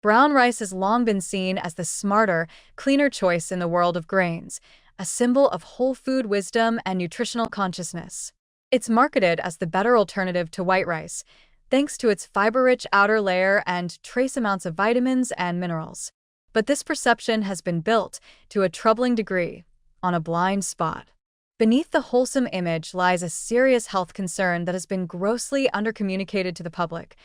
Brown rice has long been seen as the smarter, cleaner choice in the world of grains, a symbol of whole food wisdom and nutritional consciousness. It's marketed as the better alternative to white rice, thanks to its fiber-rich outer layer and trace amounts of vitamins and minerals. But this perception has been built, to a troubling degree, on a blind spot. Beneath the wholesome image lies a serious health concern that has been grossly undercommunicated to the public.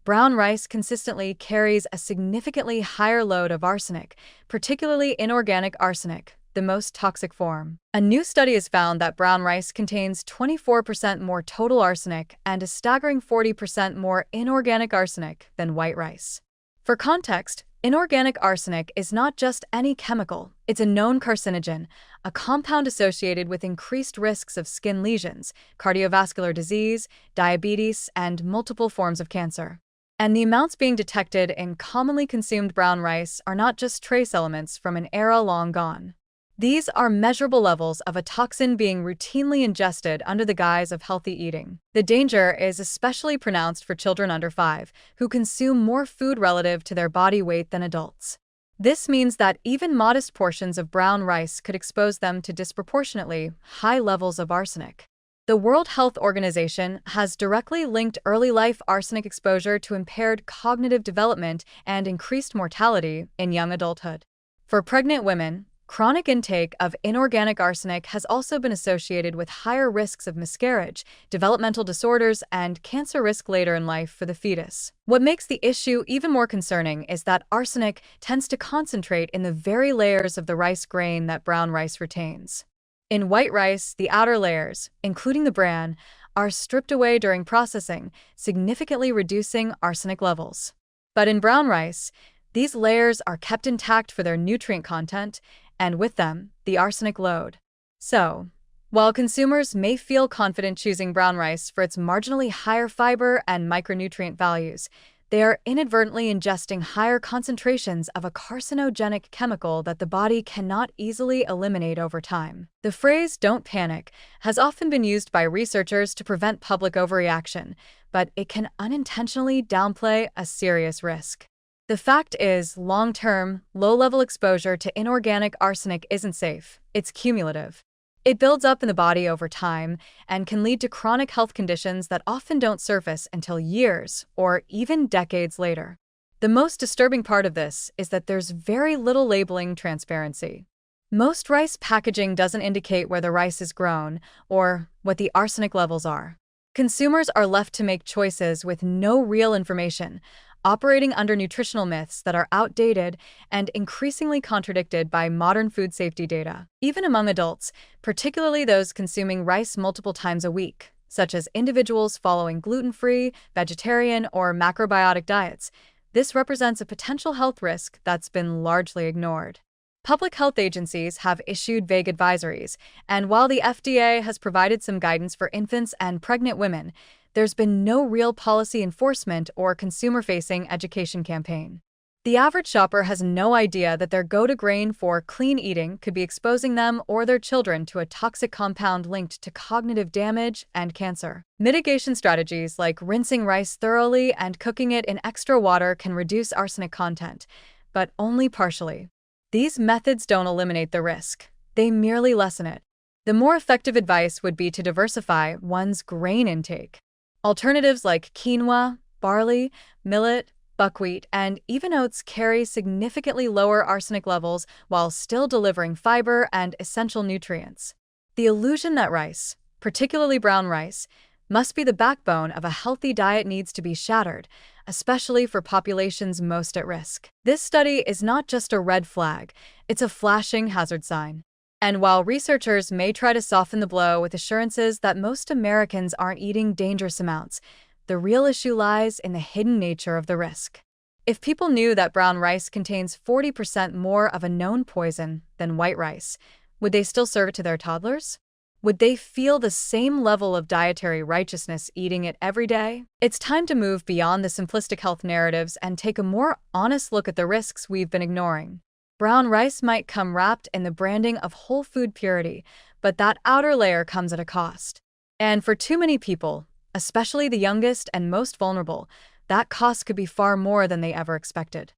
Brown rice consistently carries a significantly higher load of arsenic, particularly inorganic arsenic, the most toxic form. A new study has found that brown rice contains 24% more total arsenic and a staggering 40% more inorganic arsenic than white rice. For context, inorganic arsenic is not just any chemical, it's a known carcinogen, a compound associated with increased risks of skin lesions, cardiovascular disease, diabetes, and multiple forms of cancer. And the amounts being detected in commonly consumed brown rice are not just trace elements from an era long gone. These are measurable levels of a toxin being routinely ingested under the guise of healthy eating. The danger is especially pronounced for children under 5, who consume more food relative to their body weight than adults. This means that even modest portions of brown rice could expose them to disproportionately high levels of arsenic. The World Health Organization has directly linked early life arsenic exposure to impaired cognitive development and increased mortality in young adulthood. For pregnant women, chronic intake of inorganic arsenic has also been associated with higher risks of miscarriage, developmental disorders, and cancer risk later in life for the fetus. What makes the issue even more concerning is that arsenic tends to concentrate in the very layers of the rice grain that brown rice retains. In white rice, the outer layers, including the bran, are stripped away during processing, significantly reducing arsenic levels. But in brown rice, these layers are kept intact for their nutrient content, and with them, the arsenic load. So, while consumers may feel confident choosing brown rice for its marginally higher fiber and micronutrient values, they are inadvertently ingesting higher concentrations of a carcinogenic chemical that the body cannot easily eliminate over time. The phrase "don't panic" has often been used by researchers to prevent public overreaction, but it can unintentionally downplay a serious risk. The fact is, long-term, low-level exposure to inorganic arsenic isn't safe. It's cumulative. It builds up in the body over time and can lead to chronic health conditions that often don't surface until years or even decades later. The most disturbing part of this is that there's very little labeling transparency. Most rice packaging doesn't indicate where the rice is grown or what the arsenic levels are. Consumers are left to make choices with no real information, operating under nutritional myths that are outdated and increasingly contradicted by modern food safety data. Even among adults, particularly those consuming rice multiple times a week, such as individuals following gluten-free, vegetarian, or macrobiotic diets, this represents a potential health risk that's been largely ignored. Public health agencies have issued vague advisories, and while the FDA has provided some guidance for infants and pregnant women, there's been no real policy enforcement or consumer-facing education campaign. The average shopper has no idea that their go-to grain for clean eating could be exposing them or their children to a toxic compound linked to cognitive damage and cancer. Mitigation strategies like rinsing rice thoroughly and cooking it in extra water can reduce arsenic content, but only partially. These methods don't eliminate the risk. They merely lessen it. The more effective advice would be to diversify one's grain intake. Alternatives like quinoa, barley, millet, buckwheat, and even oats carry significantly lower arsenic levels while still delivering fiber and essential nutrients. The illusion that rice, particularly brown rice, must be the backbone of a healthy diet needs to be shattered, especially for populations most at risk. This study is not just a red flag, it's a flashing hazard sign. And while researchers may try to soften the blow with assurances that most Americans aren't eating dangerous amounts, the real issue lies in the hidden nature of the risk. If people knew that brown rice contains 40% more of a known poison than white rice, would they still serve it to their toddlers? Would they feel the same level of dietary righteousness eating it every day? It's time to move beyond the simplistic health narratives and take a more honest look at the risks we've been ignoring. Brown rice might come wrapped in the branding of whole food purity, but that outer layer comes at a cost. And for too many people, especially the youngest and most vulnerable, that cost could be far more than they ever expected.